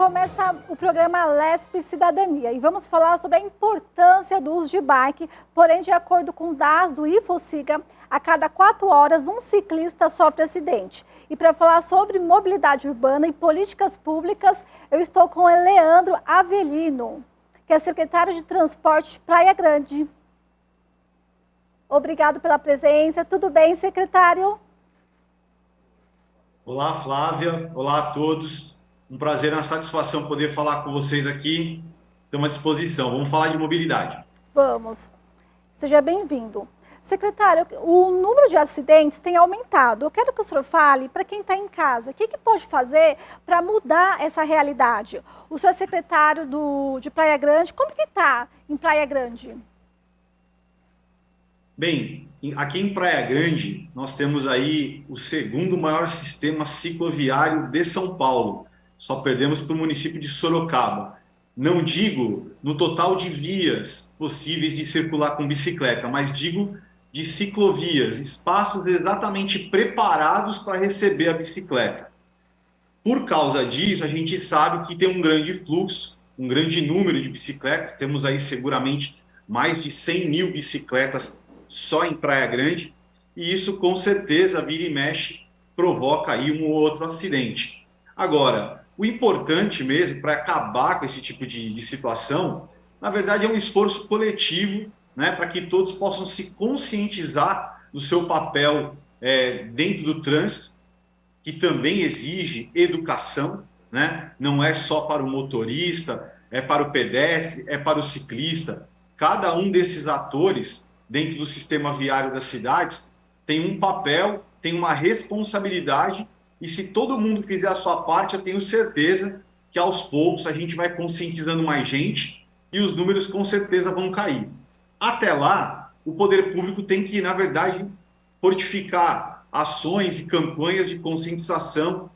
começa o programa LESP Cidadania e vamos falar sobre a importância do uso de bike, porém, de acordo com dados do IFOCIGA, a cada 4 horas um ciclista sofre acidente. E para falar sobre mobilidade urbana e políticas públicas, eu estou com o Leandro Avelino, que é secretário de Transporte de Praia Grande. Obrigado pela presença. Tudo bem, secretário? Olá, Flávia. Olá a todos. Um prazer, uma satisfação poder falar com vocês aqui. Estamos à disposição. Vamos falar de mobilidade. Vamos. Seja bem-vindo. Secretário, o número de acidentes tem aumentado. Eu quero que o senhor fale para quem está em casa, o que pode fazer para mudar essa realidade? O senhor é secretário de Praia Grande, como que está em Praia Grande? Bem, aqui em Praia Grande, nós temos aí o segundo maior sistema cicloviário de São Paulo. Só perdemos para o município de Sorocaba. Não digo no total de vias possíveis de circular com bicicleta, mas digo de ciclovias, espaços exatamente preparados para receber a bicicleta. Por causa disso, a gente sabe que tem um grande fluxo, um grande número de bicicletas. Temos aí seguramente mais de 100 mil bicicletas só em Praia Grande, e isso com certeza vira e mexe, provoca aí um ou outro acidente. Agora, o importante mesmo para acabar com esse tipo de situação, na verdade é um esforço coletivo, né, para que todos possam se conscientizar do seu papel dentro do trânsito, que também exige educação, né? Não é só para o motorista, é para o pedestre, é para o ciclista. Cada um desses atores dentro do sistema viário das cidades tem um papel, tem uma responsabilidade, e se todo mundo fizer a sua parte, eu tenho certeza que aos poucos a gente vai conscientizando mais gente e os números com certeza vão cair. Até lá, o poder público tem que, na verdade, fortificar ações e campanhas de conscientização,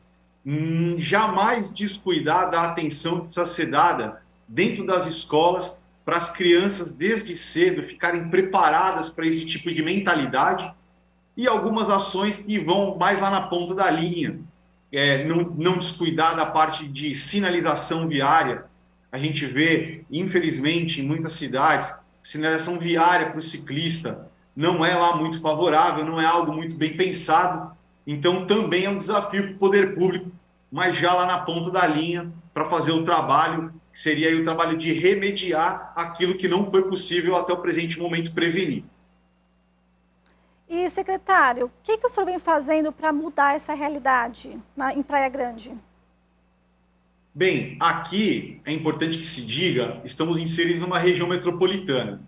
jamais descuidar da atenção que precisa ser dada dentro das escolas, para as crianças, desde cedo, ficarem preparadas para esse tipo de mentalidade, e algumas ações que vão mais lá na ponta da linha. Não descuidar da parte de sinalização viária. A gente vê, infelizmente, em muitas cidades, sinalização viária para o ciclista não é lá muito favorável, não é algo muito bem pensado. Então, também é um desafio para o poder público, mas já lá na ponta da linha, para fazer o trabalho, que seria aí o trabalho de remediar aquilo que não foi possível até o presente momento prevenir. E, secretário, o que o senhor vem fazendo para mudar essa realidade em Praia Grande? Bem, aqui é importante que se diga, estamos inseridos numa região metropolitana.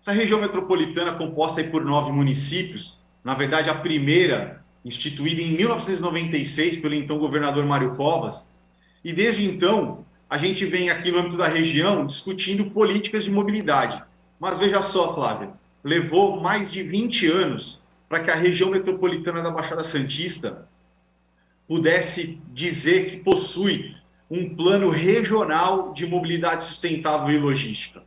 Essa região metropolitana, composta aí por 9 municípios, na verdade a primeira instituída em 1996 pelo então governador Mário Covas, e desde então a gente vem aqui no âmbito da região discutindo políticas de mobilidade. Mas veja só, Flávia, levou mais de 20 anos para que a região metropolitana da Baixada Santista pudesse dizer que possui um plano regional de mobilidade sustentável e logística.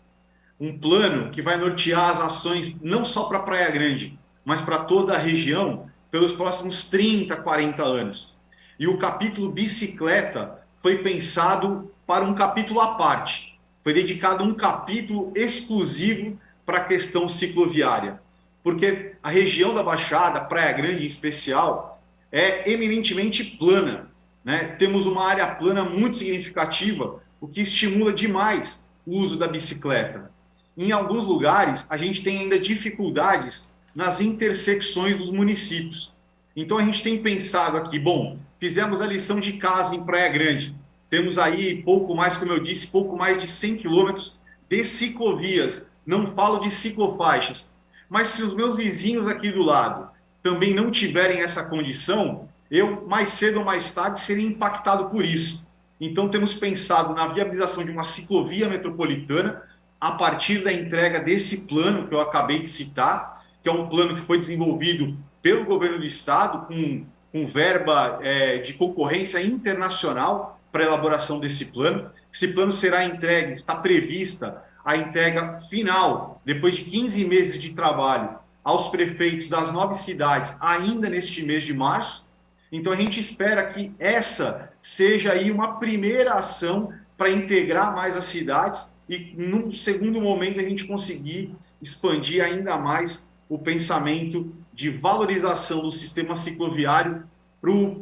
Um plano que vai nortear as ações não só para Praia Grande, mas para toda a região pelos próximos 30, 40 anos. E o capítulo bicicleta foi pensado para um capítulo à parte. Foi dedicado um capítulo exclusivo para a questão cicloviária. Porque a região da Baixada, Praia Grande em especial, é eminentemente plana, né? Temos uma área plana muito significativa, o que estimula demais o uso da bicicleta. Em alguns lugares, a gente tem ainda dificuldades nas intersecções dos municípios. Então, a gente tem pensado aqui, bom, fizemos a lição de casa em Praia Grande. Temos aí pouco mais, como eu disse, pouco mais de 100 quilômetros de ciclovias. Não falo de ciclofaixas. Mas se os meus vizinhos aqui do lado também não tiverem essa condição, eu, mais cedo ou mais tarde, seria impactado por isso. Então, temos pensado na viabilização de uma ciclovia metropolitana a partir da entrega desse plano que eu acabei de citar, que é um plano que foi desenvolvido pelo governo do estado com verba de concorrência internacional para a elaboração desse plano. Esse plano será entregue, está prevista a entrega final, depois de 15 meses de trabalho, aos prefeitos das 9 cidades, ainda neste mês de março. Então a gente espera que essa seja aí uma primeira ação para integrar mais as cidades e, num segundo momento, a gente conseguir expandir ainda mais o pensamento de valorização do sistema cicloviário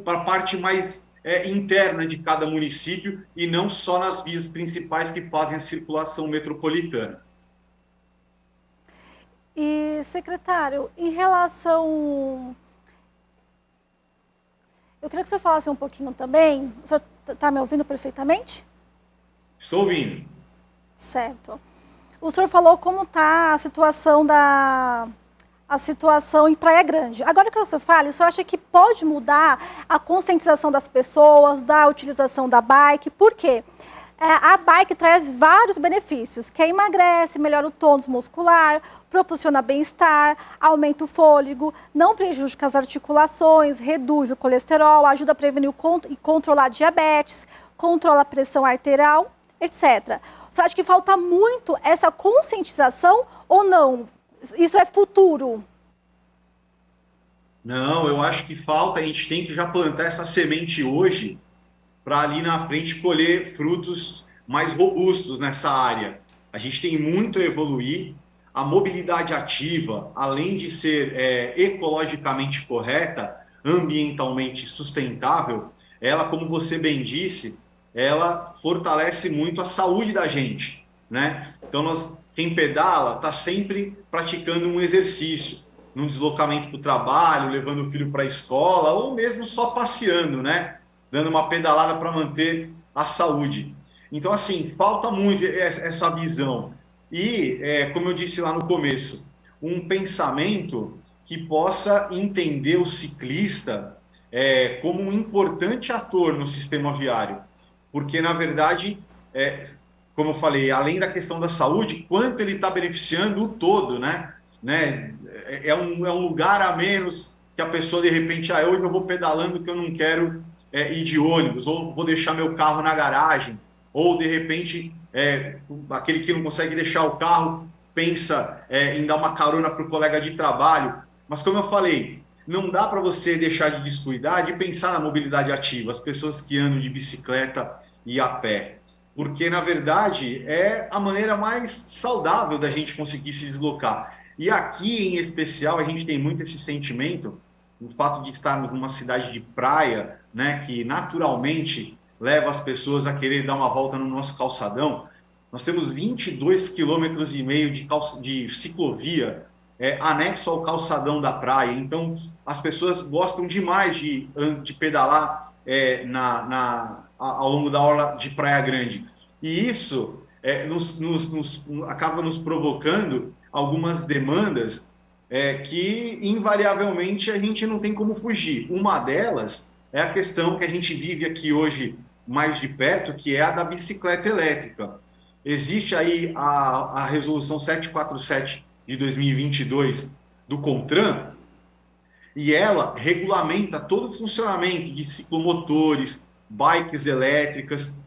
para a parte mais interna de cada município e não só nas vias principais que fazem a circulação metropolitana. E, secretário, em relação... Eu queria que o senhor falasse um pouquinho também. O senhor está me ouvindo perfeitamente? Estou ouvindo. Certo. O senhor falou como está a situação em Praia Grande. Agora que o senhor fale, o senhor acha que pode mudar a conscientização das pessoas, da utilização da bike? Por quê? A bike traz vários benefícios, que emagrece, melhora o tônus muscular, proporciona bem-estar, aumenta o fôlego, não prejudica as articulações, reduz o colesterol, ajuda a prevenir e controlar a diabetes, controla a pressão arterial, etc. Você acha que falta muito essa conscientização ou não? Isso é futuro? Não, eu acho que falta, a gente tem que já plantar essa semente hoje para ali na frente colher frutos mais robustos nessa área. A gente tem muito a evoluir. A mobilidade ativa, além de ser ecologicamente correta, ambientalmente sustentável, ela, como você bem disse, ela fortalece muito a saúde da gente, né? Então, quem pedala está sempre praticando um exercício, num deslocamento para o trabalho, levando o filho para a escola, ou mesmo só passeando, né? Dando uma pedalada para manter a saúde. Então, assim, falta muito essa visão. E, como eu disse lá no começo, um pensamento que possa entender o ciclista como um importante ator no sistema viário. Porque, na verdade, como eu falei, além da questão da saúde, quanto ele está beneficiando o todo, né? É um lugar a menos que a pessoa, de repente, hoje eu vou pedalando que eu não quero ir de ônibus, ou vou deixar meu carro na garagem, ou, de repente, aquele que não consegue deixar o carro pensa em dar uma carona para o colega de trabalho. Mas, como eu falei, não dá para você deixar de descuidar de pensar na mobilidade ativa, as pessoas que andam de bicicleta e a pé. Porque, na verdade, é a maneira mais saudável da gente conseguir se deslocar. E aqui, em especial, a gente tem muito esse sentimento, o fato de estarmos numa cidade de praia, né, que naturalmente leva as pessoas a querer dar uma volta no nosso calçadão. Nós temos 22,5 km de ciclovia anexo ao calçadão da praia. Então, as pessoas gostam demais de pedalar ao longo da orla de Praia Grande. E isso acaba nos provocando algumas demandas que, invariavelmente, a gente não tem como fugir. Uma delas é a questão que a gente vive aqui hoje mais de perto, que é a da bicicleta elétrica. Existe aí a resolução 747 de 2022 do CONTRAN, e ela regulamenta todo o funcionamento de ciclomotores, bikes elétricas.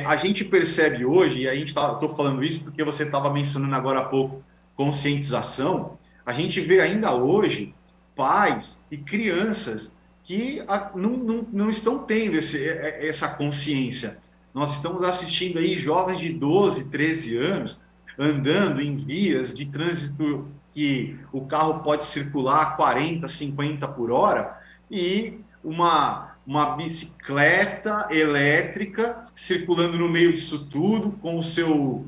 A gente percebe hoje, e estou falando isso porque você estava mencionando agora há pouco conscientização, a gente vê ainda hoje pais e crianças que não estão tendo essa consciência. Nós estamos assistindo aí jovens de 12, 13 anos andando em vias de trânsito que o carro pode circular a 40, 50 por hora e uma bicicleta elétrica circulando no meio disso tudo, com o seu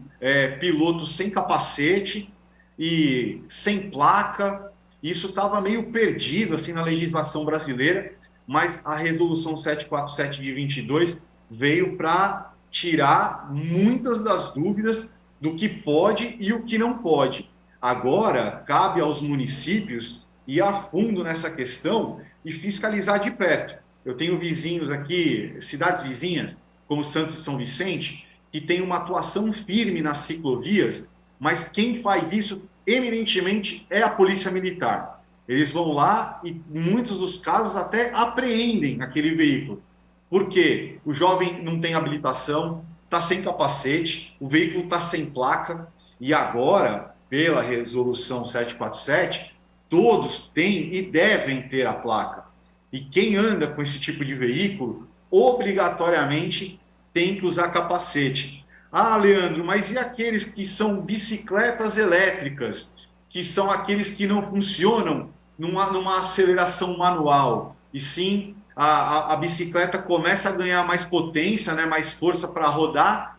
piloto sem capacete e sem placa. Isso estava meio perdido assim na legislação brasileira, mas a resolução 747 de 22 veio para tirar muitas das dúvidas do que pode e o que não pode. Agora, cabe aos municípios ir a fundo nessa questão e fiscalizar de perto. Eu tenho vizinhos aqui, cidades vizinhas, como Santos e São Vicente, que tem uma atuação firme nas ciclovias, mas quem faz isso eminentemente é a Polícia Militar. Eles vão lá e, em muitos dos casos, até apreendem aquele veículo. Por quê? O jovem não tem habilitação, está sem capacete, o veículo está sem placa, e agora, pela resolução 747, todos têm e devem ter a placa. E quem anda com esse tipo de veículo, obrigatoriamente tem que usar capacete. Ah, Leandro, mas e aqueles que são bicicletas elétricas, que são aqueles que não funcionam numa aceleração manual, e sim a bicicleta começa a ganhar mais potência, né, mais força para rodar,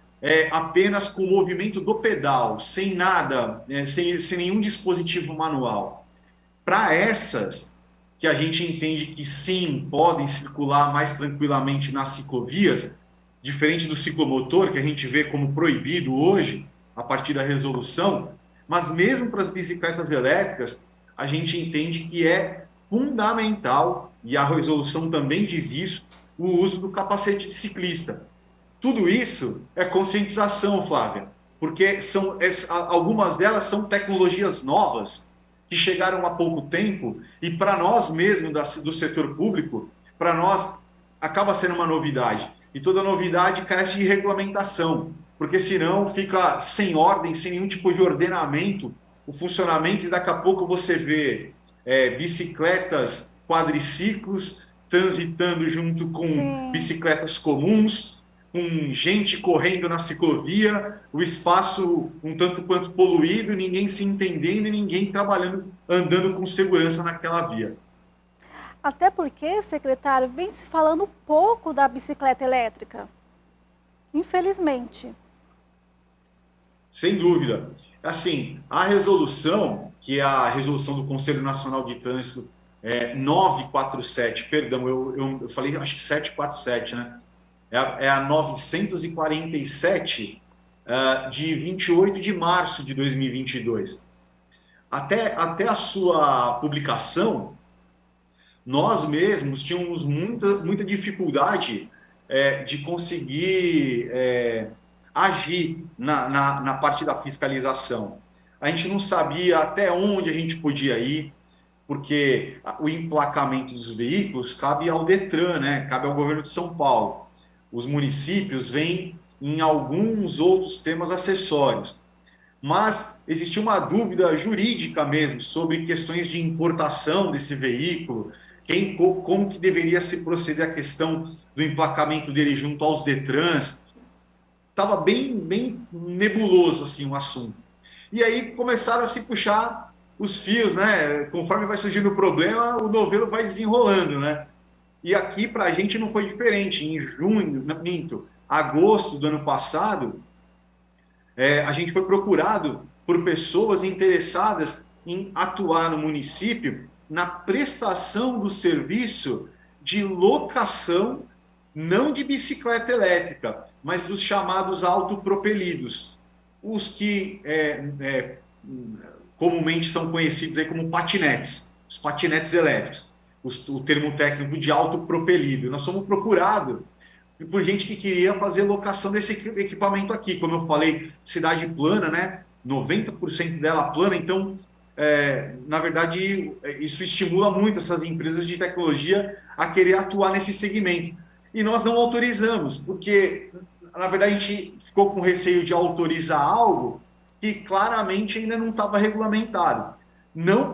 apenas com o movimento do pedal, sem nada, sem nenhum dispositivo manual. Para essas que a gente entende que sim, podem circular mais tranquilamente nas ciclovias, diferente do ciclomotor, que a gente vê como proibido hoje, a partir da resolução, mas mesmo para as bicicletas elétricas, a gente entende que é fundamental, e a resolução também diz isso, o uso do capacete de ciclista. Tudo isso é conscientização, Flávia, porque algumas delas são tecnologias novas que chegaram há pouco tempo e para nós mesmos do setor público, para nós acaba sendo uma novidade. E toda novidade carece de regulamentação, porque senão fica sem ordem, sem nenhum tipo de ordenamento, o funcionamento, e daqui a pouco você vê bicicletas, quadriciclos transitando junto com Sim. bicicletas comuns, com gente correndo na ciclovia, o espaço um tanto quanto poluído, ninguém se entendendo e ninguém trabalhando, andando com segurança naquela via. Até porque, secretário, vem se falando pouco da bicicleta elétrica, infelizmente. Sem dúvida. Assim, a resolução, que é a resolução do Conselho Nacional de Trânsito 947, perdão, eu falei, acho que 747, né? É a 947 de 28 de março de 2022. Até a sua publicação, nós mesmos tínhamos muita dificuldade de conseguir agir na parte da fiscalização. A gente não sabia até onde a gente podia ir, porque o emplacamento dos veículos cabe ao Detran, né? Cabe ao governo de São Paulo. Os municípios vêm em alguns outros temas acessórios. Mas existia uma dúvida jurídica mesmo sobre questões de importação desse veículo, como que deveria se proceder a questão do emplacamento dele junto aos Detrans. Estava bem nebuloso assim o assunto. E aí começaram a se puxar os fios, né? Conforme vai surgindo o problema, o novelo vai desenrolando, né? E aqui para a gente não foi diferente. Em junho, minto, agosto do ano passado, a gente foi procurado por pessoas interessadas em atuar no município na prestação do serviço de locação, não de bicicleta elétrica, mas dos chamados autopropelidos, os que comumente são conhecidos aí como patinetes, os patinetes elétricos, o termo técnico de autopropelido. Nós fomos procurados por gente que queria fazer locação desse equipamento aqui. Como eu falei, cidade plana, né? 90% dela plana, então, na verdade, isso estimula muito essas empresas de tecnologia a querer atuar nesse segmento. E nós não autorizamos, porque, na verdade, a gente ficou com receio de autorizar algo que claramente ainda não estava regulamentado. Não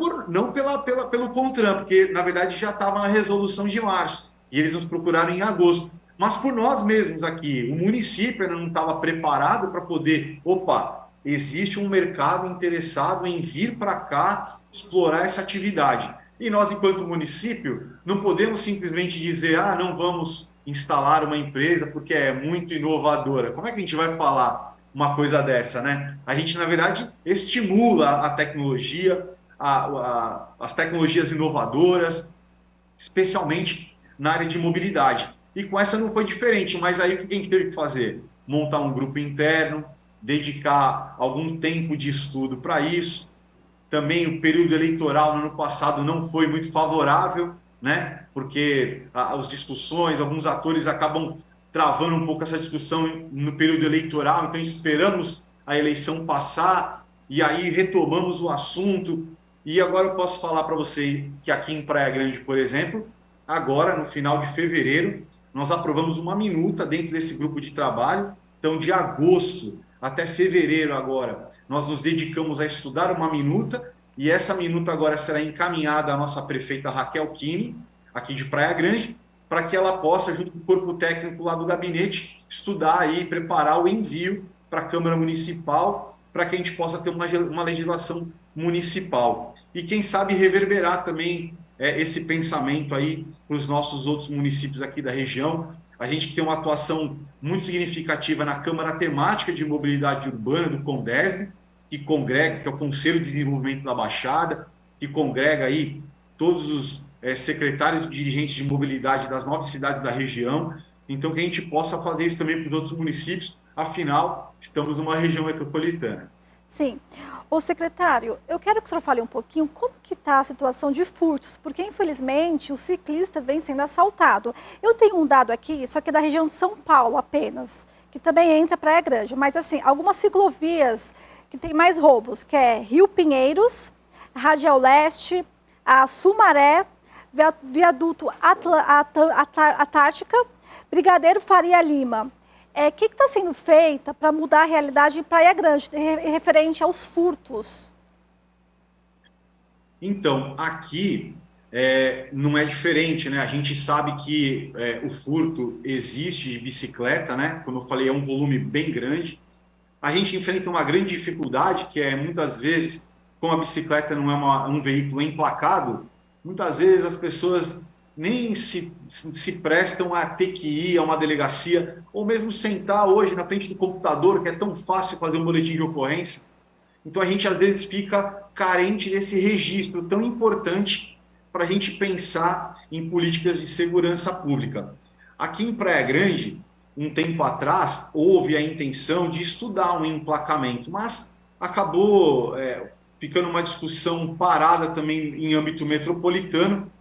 pelo CONTRAN, porque, na verdade, já estava na resolução de março, e eles nos procuraram em agosto. Mas por nós mesmos aqui, o município ainda não estava preparado para poder, existe um mercado interessado em vir para cá explorar essa atividade. E nós, enquanto município, não podemos simplesmente dizer, não vamos instalar uma empresa porque é muito inovadora. Como é que a gente vai falar uma coisa dessa, né? A gente, na verdade, estimula a tecnologia, as tecnologias inovadoras, especialmente na área de mobilidade. E com essa não foi diferente, mas aí o que a gente teve que fazer? Montar um grupo interno, dedicar algum tempo de estudo para isso. Também o período eleitoral no ano passado não foi muito favorável, né? Porque as discussões, alguns atores acabam travando um pouco essa discussão no período eleitoral, então esperamos a eleição passar e aí retomamos o assunto. E agora eu posso falar para você que aqui em Praia Grande, por exemplo, agora no final de fevereiro, nós aprovamos uma minuta dentro desse grupo de trabalho. Então, de agosto até fevereiro agora, nós nos dedicamos a estudar uma minuta, e essa minuta agora será encaminhada à nossa prefeita Raquel Kini, aqui de Praia Grande, para que ela possa, junto com o corpo técnico lá do gabinete, estudar e preparar o envio para a Câmara Municipal, para que a gente possa ter uma legislação municipal. E quem sabe reverberar também esse pensamento aí para os nossos outros municípios aqui da região. A gente tem uma atuação muito significativa na Câmara Temática de Mobilidade Urbana do CONDESB, que congrega, que é o Conselho de Desenvolvimento da Baixada, que congrega aí todos os secretários e dirigentes de mobilidade das 9 cidades da região. Então, que a gente possa fazer isso também para os outros municípios, afinal, estamos numa região metropolitana. Sim. Ô secretário, eu quero que o senhor fale um pouquinho como que está a situação de furtos, porque infelizmente o ciclista vem sendo assaltado. Eu tenho um dado aqui, só que é da região de São Paulo apenas, que também entra Praia Grande, mas assim, algumas ciclovias que tem mais roubos, que é Rio Pinheiros, Radial Leste, a Sumaré, Viaduto Antártica, Brigadeiro Faria Lima. O que está sendo feito para mudar a realidade em Praia Grande, referente aos furtos? Então, aqui não é diferente, né? A gente sabe que o furto existe de bicicleta, né? Como eu falei, é um volume bem grande. A gente enfrenta uma grande dificuldade, que é muitas vezes, como a bicicleta não é um veículo emplacado, muitas vezes as pessoas nem se prestam a ter que ir a uma delegacia, ou mesmo sentar hoje na frente do computador, que é tão fácil fazer um boletim de ocorrência. Então a gente às vezes fica carente desse registro tão importante para a gente pensar em políticas de segurança pública. Aqui em Praia Grande, um tempo atrás, houve a intenção de estudar um emplacamento, mas acabou ficando uma discussão parada também em âmbito metropolitano,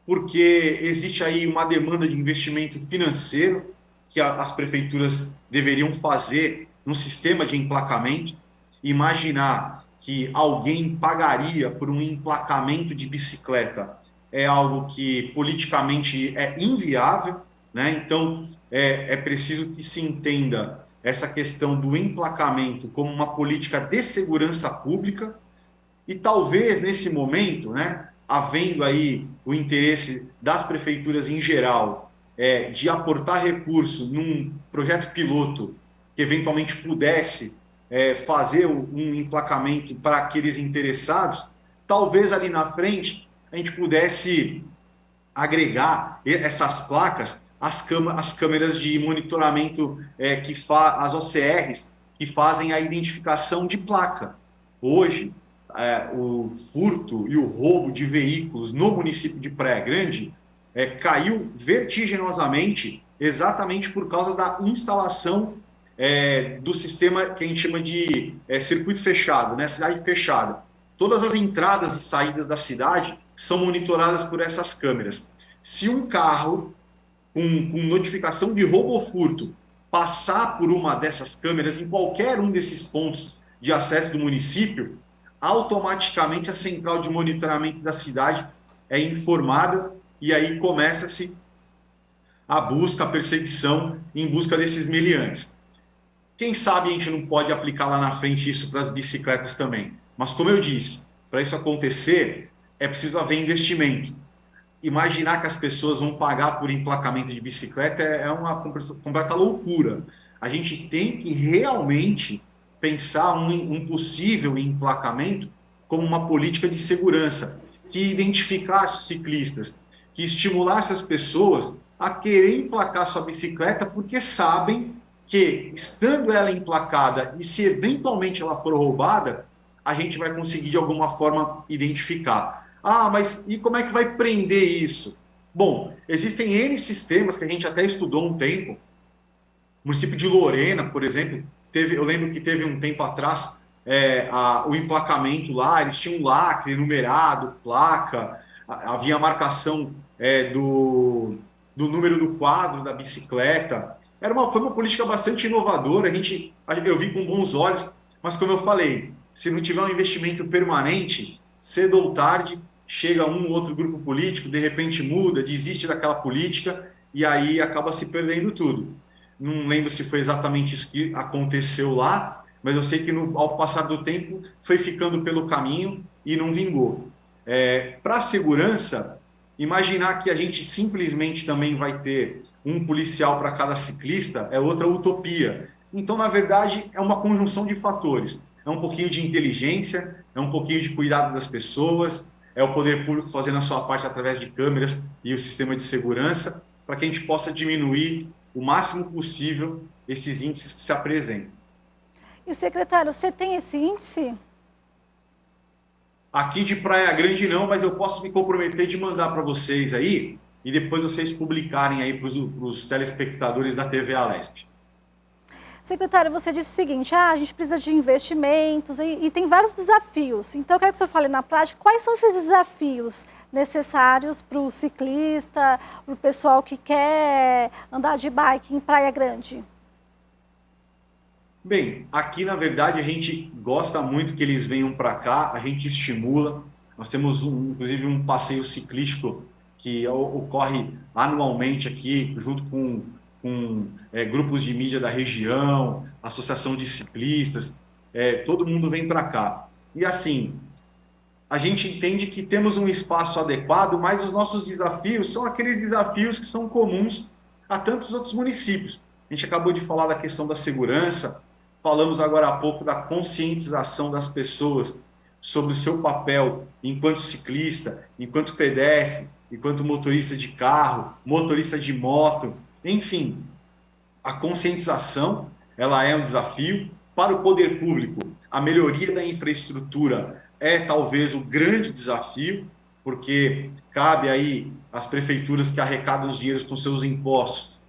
porque existe aí uma demanda de investimento financeiro que as prefeituras deveriam fazer no sistema de emplacamento. Imaginar que alguém pagaria por um emplacamento de bicicleta é algo que politicamente é inviável, né? Então, é preciso que se entenda essa questão do emplacamento como uma política de segurança pública e talvez nesse momento, né, havendo aí o interesse das prefeituras em geral de aportar recursos num projeto piloto que eventualmente pudesse fazer um emplacamento para aqueles interessados, talvez ali na frente a gente pudesse agregar essas placas às câmeras de monitoramento, as OCRs, que fazem a identificação de placa. Hoje, o furto e o roubo de veículos no município de Praia Grande caiu vertiginosamente exatamente por causa da instalação do sistema que a gente chama de circuito fechado, né? Cidade fechada. Todas as entradas e saídas da cidade são monitoradas por essas câmeras. Se um carro com notificação de roubo ou furto passar por uma dessas câmeras em qualquer um desses pontos de acesso do município, automaticamente a central de monitoramento da cidade é informada e aí começa-se a busca, a perseguição em busca desses meliantes. Quem sabe a gente não pode aplicar lá na frente isso para as bicicletas também. Mas, como eu disse, para isso acontecer, é preciso haver investimento. Imaginar que as pessoas vão pagar por emplacamento de bicicleta é uma completa loucura. A gente tem que realmente pensar um possível emplacamento como uma política de segurança, que identificasse os ciclistas, que estimulasse as pessoas a querer emplacar sua bicicleta porque sabem que, estando ela emplacada e se eventualmente ela for roubada, a gente vai conseguir de alguma forma identificar. Ah, mas e como é que vai prender isso? Bom, existem N sistemas que a gente até estudou um tempo. O município de Lorena, por exemplo, eu lembro que teve um tempo atrás o emplacamento lá, eles tinham um lacre numerado, placa, havia a marcação do número do quadro da bicicleta. Foi uma política bastante inovadora, eu vi com bons olhos, mas como eu falei, se não tiver um investimento permanente, cedo ou tarde, chega um ou outro grupo político, de repente muda, desiste daquela política e aí acaba se perdendo tudo. Não lembro se foi exatamente isso que aconteceu lá, mas eu sei que ao passar do tempo foi ficando pelo caminho e não vingou. Para a segurança, Imaginar que a gente simplesmente também vai ter um policial para cada ciclista é outra utopia. Então, na verdade, é uma conjunção de fatores. É um pouquinho de inteligência, é um pouquinho de cuidado das pessoas, é o poder público fazendo a sua parte através de câmeras e o sistema de segurança, para que a gente possa diminuir o máximo possível esses índices que se apresentam. E, secretário, você tem esse índice? Aqui de Praia Grande não, mas eu posso me comprometer de mandar para vocês aí e depois vocês publicarem aí para os telespectadores da TV Alesp. Secretário, você disse o seguinte, a gente precisa de investimentos e tem vários desafios. Então, eu quero que o senhor fale na prática quais são esses desafios necessários para o ciclista, para o pessoal que quer andar de bike em Praia Grande. Bem, aqui na verdade a gente gosta muito que eles venham para cá, a gente estimula. Nós temos inclusive um passeio ciclístico que ocorre anualmente aqui, junto com grupos de mídia da região, associação de ciclistas, todo mundo vem para cá. E assim, a gente entende que temos um espaço adequado, mas os nossos desafios são aqueles desafios que são comuns a tantos outros municípios. A gente acabou de falar da questão da segurança, falamos agora há pouco da conscientização das pessoas sobre o seu papel enquanto ciclista, enquanto pedestre, enquanto motorista de carro, motorista de moto, enfim. A conscientização, ela é um desafio para o poder público. A melhoria da infraestrutura é talvez o grande desafio, porque cabe aí às prefeituras que arrecadam os dinheiros com seus impostos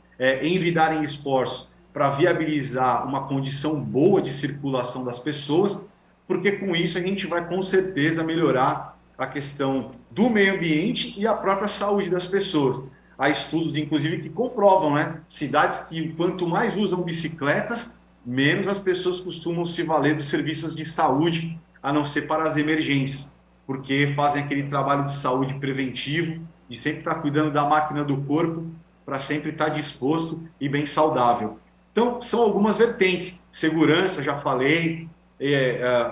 envidarem esforços para viabilizar uma condição boa de circulação das pessoas, porque com isso a gente vai com certeza melhorar a questão do meio ambiente e a própria saúde das pessoas. Há estudos, inclusive, que comprovam, né? Cidades que quanto mais usam bicicletas, menos as pessoas costumam se valer dos serviços de saúde, a não ser para as emergências, porque fazem aquele trabalho de saúde preventivo, de sempre estar cuidando da máquina do corpo, para sempre estar disposto e bem saudável. Então, são algumas vertentes. Segurança, já falei,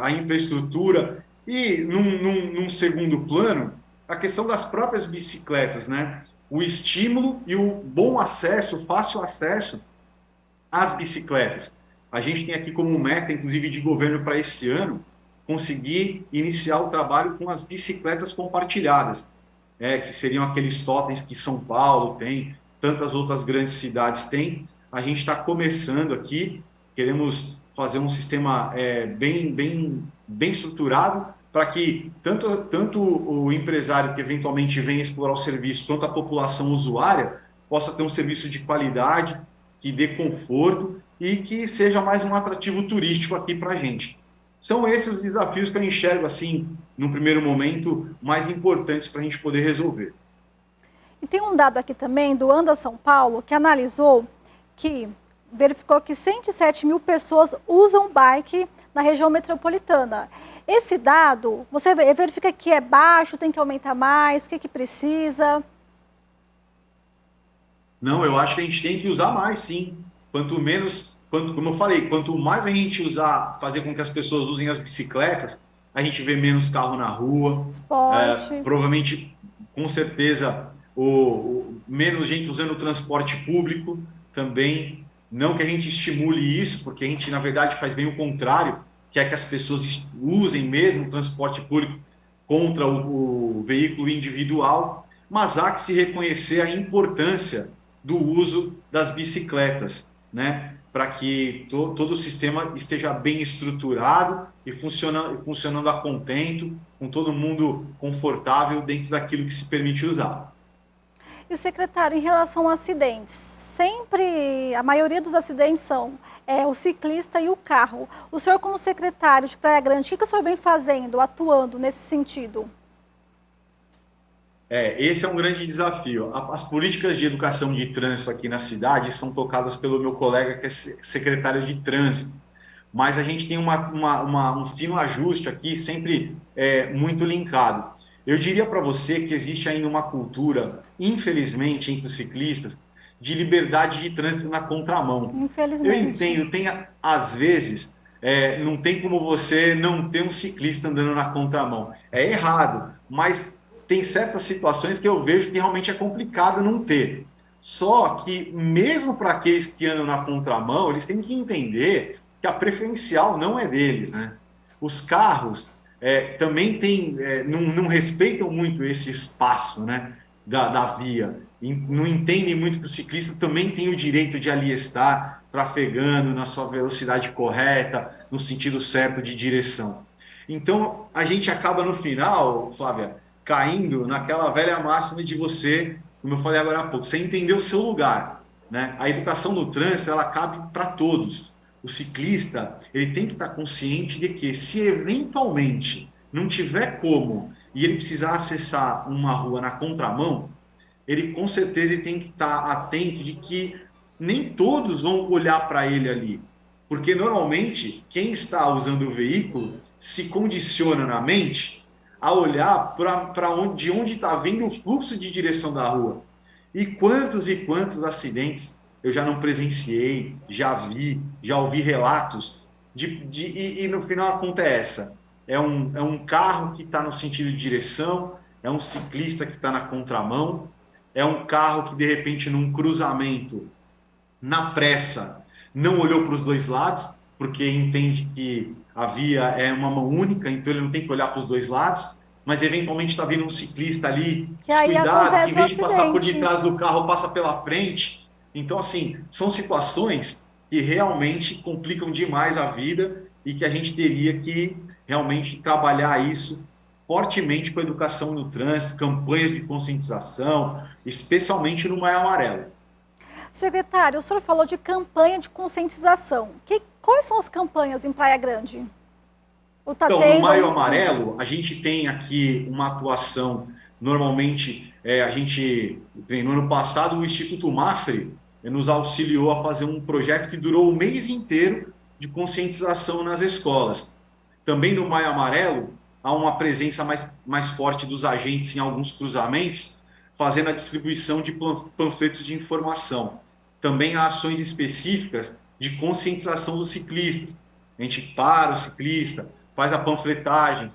a infraestrutura e, num segundo plano, a questão das próprias bicicletas, né? O estímulo e o bom acesso, fácil acesso às bicicletas. A gente tem aqui como meta, inclusive de governo para esse ano, conseguir iniciar o trabalho com as bicicletas compartilhadas, que seriam aqueles totens que São Paulo tem, tantas outras grandes cidades têm. A gente está começando aqui, queremos fazer um sistema bem estruturado para que tanto o empresário que eventualmente venha explorar o serviço, quanto a população usuária, possa ter um serviço de qualidade, que dê conforto e que seja mais um atrativo turístico aqui para a gente. São esses os desafios que eu enxergo, assim, no primeiro momento, mais importantes para a gente poder resolver. E tem um dado aqui também do Anda São Paulo, que analisou que verificou que 107 mil pessoas usam bike na região metropolitana. Esse dado, você verifica que é baixo, tem que aumentar mais, o que precisa? Não, eu acho que a gente tem que usar mais, sim. Quanto menos, como eu falei, quanto mais a gente fazer com que as pessoas usem as bicicletas, a gente vê menos carro na rua. Esporte. Provavelmente, com certeza, menos gente usando o transporte público também. Não que a gente estimule isso, porque a gente, na verdade, faz bem o contrário, que é que as pessoas usem mesmo o transporte público contra o veículo individual, mas há que se reconhecer a importância do uso das bicicletas, né? Para que todo o sistema esteja bem estruturado e funcionando a contento, com todo mundo confortável dentro daquilo que se permite usar. E, secretário, em relação a acidentes, a maioria dos acidentes são o ciclista e o carro. O senhor, como secretário de Praia Grande, o que o senhor vem fazendo, atuando nesse sentido? Esse é um grande desafio. As políticas de educação de trânsito aqui na cidade são tocadas pelo meu colega, que é secretário de trânsito. Mas a gente tem um fino ajuste aqui, sempre muito linkado. Eu diria para você que existe ainda uma cultura, infelizmente, entre os ciclistas, de liberdade de trânsito na contramão. Infelizmente. Eu entendo, às vezes, não tem como você não ter um ciclista andando na contramão. É errado, mas tem certas situações que eu vejo que realmente é complicado não ter. Só que, mesmo para aqueles que andam na contramão, eles têm que entender que a preferencial não é deles, né? Os carros também não respeitam muito esse espaço, né, da via. E não entendem muito que o ciclista também tem o direito de ali estar trafegando na sua velocidade correta, no sentido certo de direção. Então, a gente acaba no final, Flávia, caindo naquela velha máxima de você, como eu falei agora há pouco, você entender o seu lugar, né? A educação no trânsito, ela cabe para todos. O ciclista, ele tem que estar consciente de que, se eventualmente não tiver como e ele precisar acessar uma rua na contramão, ele com certeza tem que estar atento de que nem todos vão olhar para ele ali. Porque normalmente quem está usando o veículo se condiciona na mente a olhar de onde está vindo o fluxo de direção da rua. E quantos acidentes eu já não presenciei, já vi, já ouvi relatos, e no final a conta é essa. É um carro que está no sentido de direção, é um ciclista que está na contramão, é um carro que, de repente, num cruzamento, na pressa, não olhou para os dois lados, porque entende que a via é uma mão única, então ele não tem que olhar para os dois lados, mas eventualmente está vindo um ciclista ali, Que aí descuidado, que em acontece o vez de passar por acidente. detrás do carro, passa pela frente. Então, assim, são situações que realmente complicam demais a vida e que a gente teria que realmente trabalhar isso fortemente com a educação no trânsito, campanhas de conscientização, especialmente no Maio Amarelo. Secretário, o senhor falou de campanha de conscientização. Quais são as campanhas em Praia Grande? Então, no Maio Amarelo, a gente tem aqui uma atuação, normalmente, no ano passado, o Instituto Mafre nos auxiliou a fazer um projeto que durou o mês inteiro de conscientização nas escolas. Também no Maio Amarelo, há uma presença mais forte dos agentes em alguns cruzamentos, fazendo a distribuição de panfletos de informação. Também há ações específicas de conscientização dos ciclistas. A gente para o ciclista, faz a panfletagem,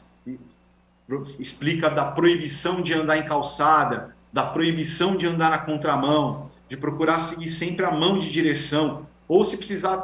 explica da proibição de andar em calçada, da proibição de andar na contramão, de procurar seguir sempre a mão de direção, ou se precisar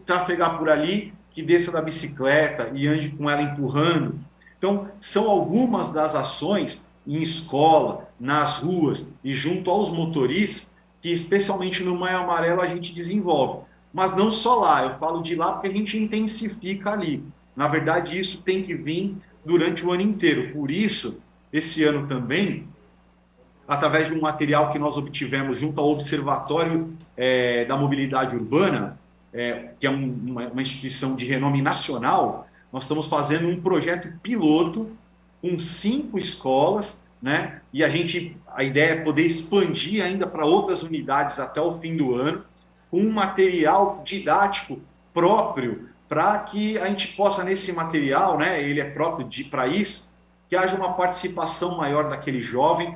trafegar por ali, que desça da bicicleta e ande com ela empurrando. Então, são algumas das ações em escola, nas ruas e junto aos motoristas, que especialmente no Maio Amarelo a gente desenvolve. Mas não só lá, eu falo de lá porque a gente intensifica ali. Na verdade, isso tem que vir durante o ano inteiro. Por isso, esse ano também, através de um material que nós obtivemos junto ao Observatório da Mobilidade Urbana, que é uma instituição de renome nacional, nós estamos fazendo um projeto piloto com 5 escolas, né? E a ideia é poder expandir ainda para outras unidades até o fim do ano, com um material didático próprio, para que a gente possa, nesse material, né, ele é próprio para isso, que haja uma participação maior daquele jovem,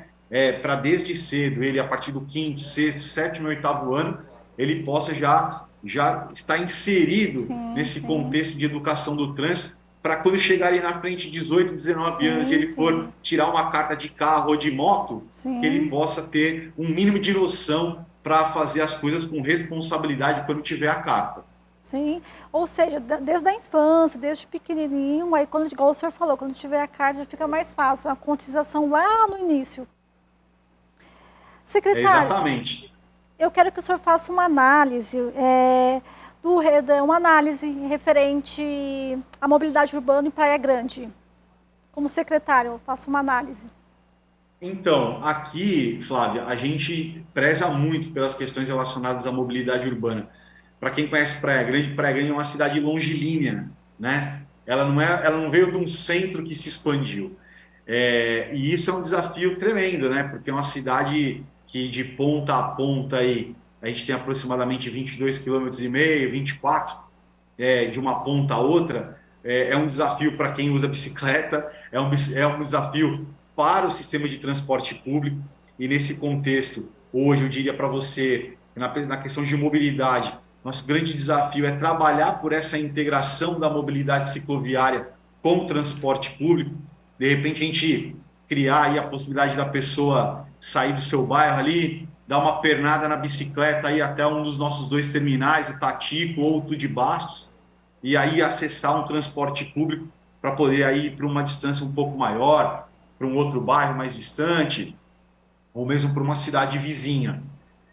para desde cedo, ele a partir do 5º, 6º, 7º, 8º ano, ele possa já estar inserido nesse contexto de educação do trânsito, para quando chegar ali na frente, 18, 19 anos, e ele for tirar uma carta de carro ou de moto, que ele possa ter um mínimo de noção para fazer as coisas com responsabilidade quando tiver a carta. Sim, ou seja, desde a infância, desde pequenininho, aí quando, igual o senhor falou, quando tiver a carta já fica mais fácil, a conscientização lá no início. Secretário, exatamente. Eu quero que o senhor faça uma análise, uma análise referente à mobilidade urbana em Praia Grande. Como secretário, eu faço uma análise. Então, aqui, Flávia, a gente preza muito pelas questões relacionadas à mobilidade urbana. Para quem conhece Praia Grande é uma cidade longilínea, né? Ela não veio de um centro que se expandiu. E isso é um desafio tremendo, né? Porque é uma cidade que de ponta a ponta aí, a gente tem aproximadamente 22,5 km, 24, de uma ponta a outra. É um desafio para quem usa bicicleta, é um desafio para o sistema de transporte público. E nesse contexto, hoje eu diria para você, na questão de mobilidade, nosso grande desafio é trabalhar por essa integração da mobilidade cicloviária com o transporte público. De repente, a gente criar aí a possibilidade da pessoa sair do seu bairro ali, dar uma pernada na bicicleta aí até um dos nossos 2 terminais, o Tatico ou o Tude Bastos, e aí acessar um transporte público para poder aí ir para uma distância um pouco maior, para um outro bairro mais distante, ou mesmo para uma cidade vizinha.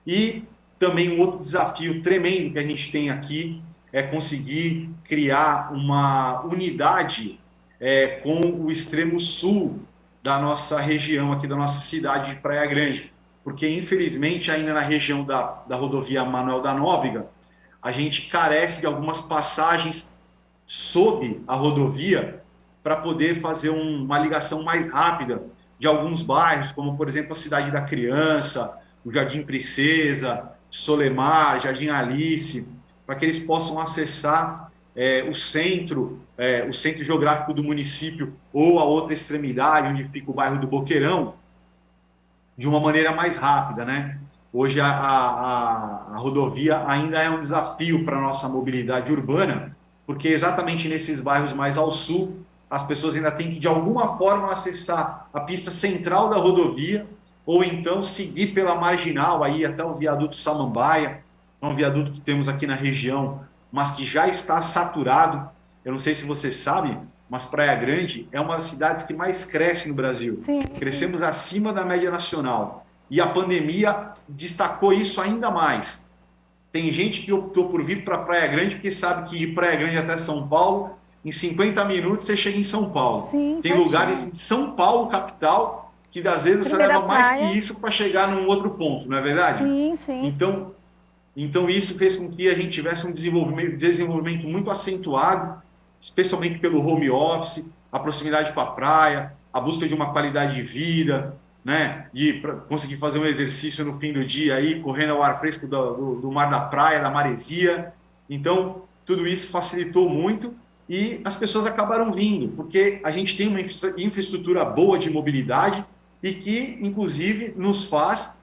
E também um outro desafio tremendo que a gente tem aqui é conseguir criar uma unidade com o extremo sul da nossa região, aqui da nossa cidade de Praia Grande, porque infelizmente ainda na região da rodovia Manuel da Nóbrega, a gente carece de algumas passagens sob a rodovia para poder fazer uma ligação mais rápida de alguns bairros, como por exemplo a Cidade da Criança, o Jardim Princesa, Solemar, Jardim Alice, para que eles possam acessar o centro geográfico do município ou a outra extremidade, onde fica o bairro do Boqueirão, de uma maneira mais rápida, né? Hoje a rodovia ainda é um desafio para a nossa mobilidade urbana, porque exatamente nesses bairros mais ao sul, as pessoas ainda têm que, de alguma forma, acessar a pista central da rodovia, ou então seguir pela marginal, aí até o viaduto Samambaia, é um viaduto que temos aqui na região, mas que já está saturado. Eu não sei se você sabe, mas Praia Grande é uma das cidades que mais cresce no Brasil. Sim. Crescemos acima da média nacional. E a pandemia destacou isso ainda mais. Tem gente que optou por vir para Praia Grande porque sabe que de Praia Grande até São Paulo, em 50 minutos você chega em São Paulo. Sim, tem lugares em São Paulo, capital, que às vezes você leva mais que isso para chegar num outro ponto, não é verdade? Sim, sim. Então isso fez com que a gente tivesse um desenvolvimento muito acentuado, especialmente pelo home office, a proximidade com a praia, a busca de uma qualidade de vida, né, de conseguir fazer um exercício no fim do dia, aí, correndo ao ar fresco do mar da praia, da maresia. Então, tudo isso facilitou muito e as pessoas acabaram vindo, porque a gente tem uma infraestrutura boa de mobilidade e que, inclusive, nos faz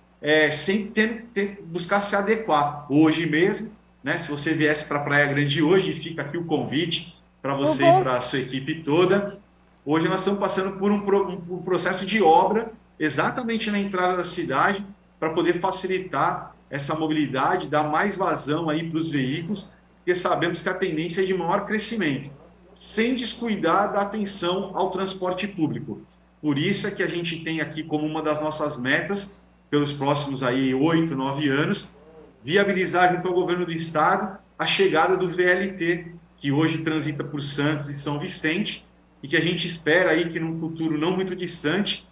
sempre buscar se adequar. Hoje mesmo, né, se você viesse para a Praia Grande hoje, fica aqui o convite para você e para a sua equipe toda. Hoje nós estamos passando por um processo de obra exatamente na entrada da cidade para poder facilitar essa mobilidade, dar mais vazão aí para os veículos, porque sabemos que a tendência é de maior crescimento, sem descuidar da atenção ao transporte público. Por isso é que a gente tem aqui como uma das nossas metas, pelos próximos aí 8, 9 anos, viabilizar junto ao governo do estado a chegada do VLT, que hoje transita por Santos e São Vicente, e que a gente espera aí que num futuro não muito distante,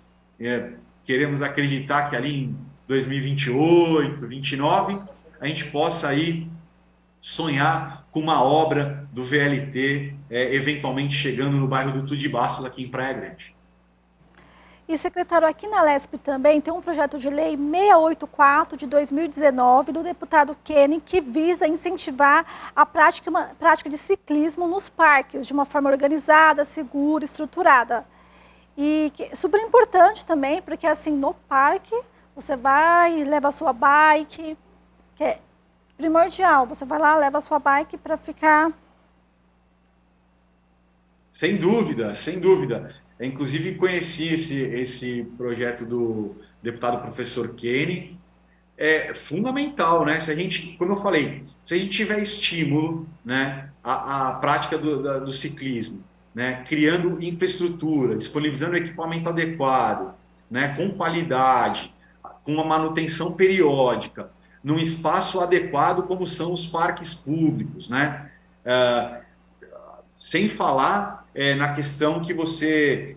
queremos acreditar que ali em 2028, 2029, a gente possa aí sonhar com uma obra do VLT, eventualmente chegando no bairro do Tude Bastos, aqui em Praia Grande. E, secretário, aqui na LESP também tem um projeto de lei 684 de 2019 do deputado Kenny, que visa incentivar a prática de ciclismo nos parques de uma forma organizada, segura, estruturada. E super importante também, porque assim, no parque, você vai, leva a sua bike, que é primordial, você vai lá, leva a sua bike para ficar... Sem dúvida, sem dúvida. Inclusive, conheci esse projeto do deputado professor Kenny. É fundamental, né? Se a gente, como eu falei, se a gente tiver estímulo, né, a prática do ciclismo, né, criando infraestrutura, disponibilizando equipamento adequado, né, com qualidade, com uma manutenção periódica, num espaço adequado como são os parques públicos, né? Sem falar na questão que você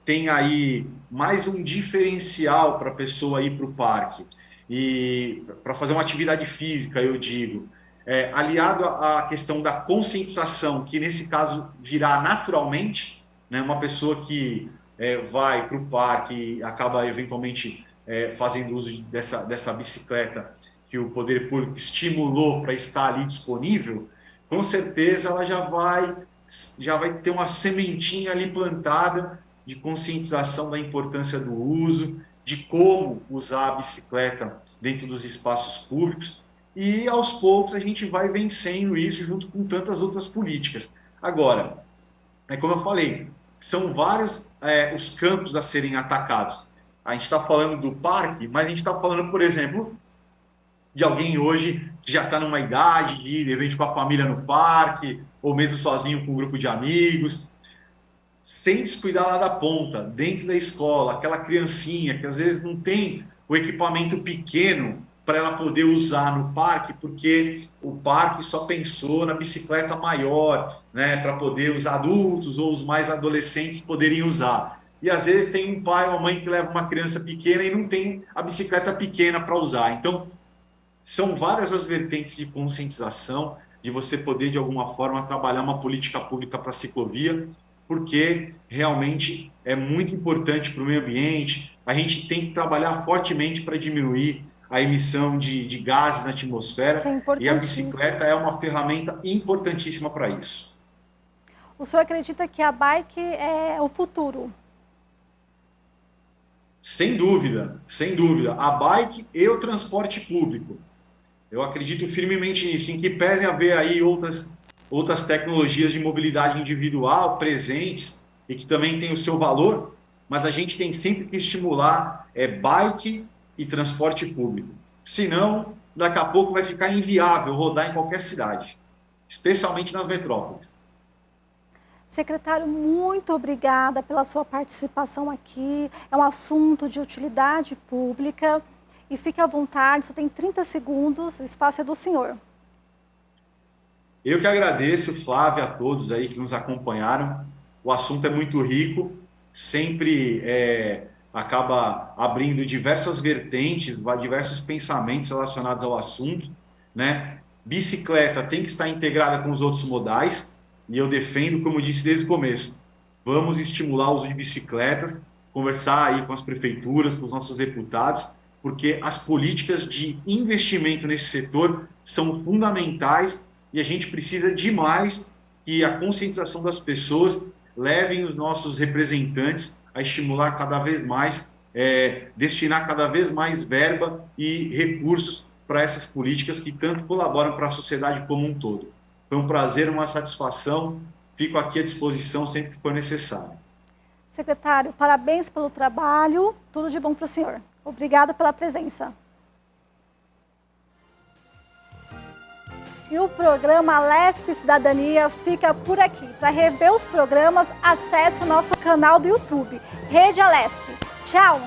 tem aí mais um diferencial para a pessoa ir para o parque e para fazer uma atividade física, eu digo, aliado à questão da conscientização, que nesse caso virá naturalmente, né, uma pessoa que vai para o parque e acaba eventualmente fazendo uso dessa bicicleta que o poder público estimulou para estar ali disponível, com certeza ela já vai ter uma sementinha ali plantada de conscientização da importância do uso, de como usar a bicicleta dentro dos espaços públicos, e aos poucos a gente vai vencendo isso junto com tantas outras políticas. Agora, como eu falei, são vários os campos a serem atacados. A gente está falando do parque, mas a gente está falando, por exemplo, de alguém hoje que já está numa idade de ir, de repente, com a família no parque, ou mesmo sozinho com um grupo de amigos, sem descuidar lá da ponta, dentro da escola, aquela criancinha que às vezes não tem o equipamento pequeno para ela poder usar no parque, porque o parque só pensou na bicicleta maior, né, para poder os adultos ou os mais adolescentes poderem usar. E às vezes tem um pai ou uma mãe que leva uma criança pequena e não tem a bicicleta pequena para usar. Então, são várias as vertentes de conscientização, de você poder, de alguma forma, trabalhar uma política pública para a ciclovia, porque realmente é muito importante para o meio ambiente. A gente tem que trabalhar fortemente para diminuir a emissão de gases na atmosfera, e a bicicleta é uma ferramenta importantíssima para isso. O senhor acredita que a bike é o futuro? Sem dúvida, sem dúvida. A bike e o transporte público. Eu acredito firmemente nisso, em que pese haver aí outras tecnologias de mobilidade individual presentes e que também tem o seu valor, mas a gente tem sempre que estimular bike e transporte público. Senão, daqui a pouco vai ficar inviável rodar em qualquer cidade, especialmente nas metrópoles. Secretário, muito obrigada pela sua participação aqui. É um assunto de utilidade pública. E fique à vontade, só tem 30 segundos, o espaço é do senhor. Eu que agradeço, Flávia, a todos aí que nos acompanharam. O assunto é muito rico, sempre acaba abrindo diversas vertentes, diversos pensamentos relacionados ao assunto, né? Bicicleta tem que estar integrada com os outros modais, e eu defendo, como disse desde o começo, vamos estimular o uso de bicicletas, conversar aí com as prefeituras, com os nossos deputados, porque as políticas de investimento nesse setor são fundamentais e a gente precisa demais que a conscientização das pessoas levem os nossos representantes a estimular cada vez mais, destinar cada vez mais verba e recursos para essas políticas que tanto colaboram para a sociedade como um todo. Foi um prazer, uma satisfação. Fico aqui à disposição sempre que for necessário. Secretário, parabéns pelo trabalho, tudo de bom para o senhor. Obrigado pela presença. E o programa Lespe Cidadania fica por aqui. Para rever os programas, acesse o nosso canal do YouTube, Rede Alesp. Tchau!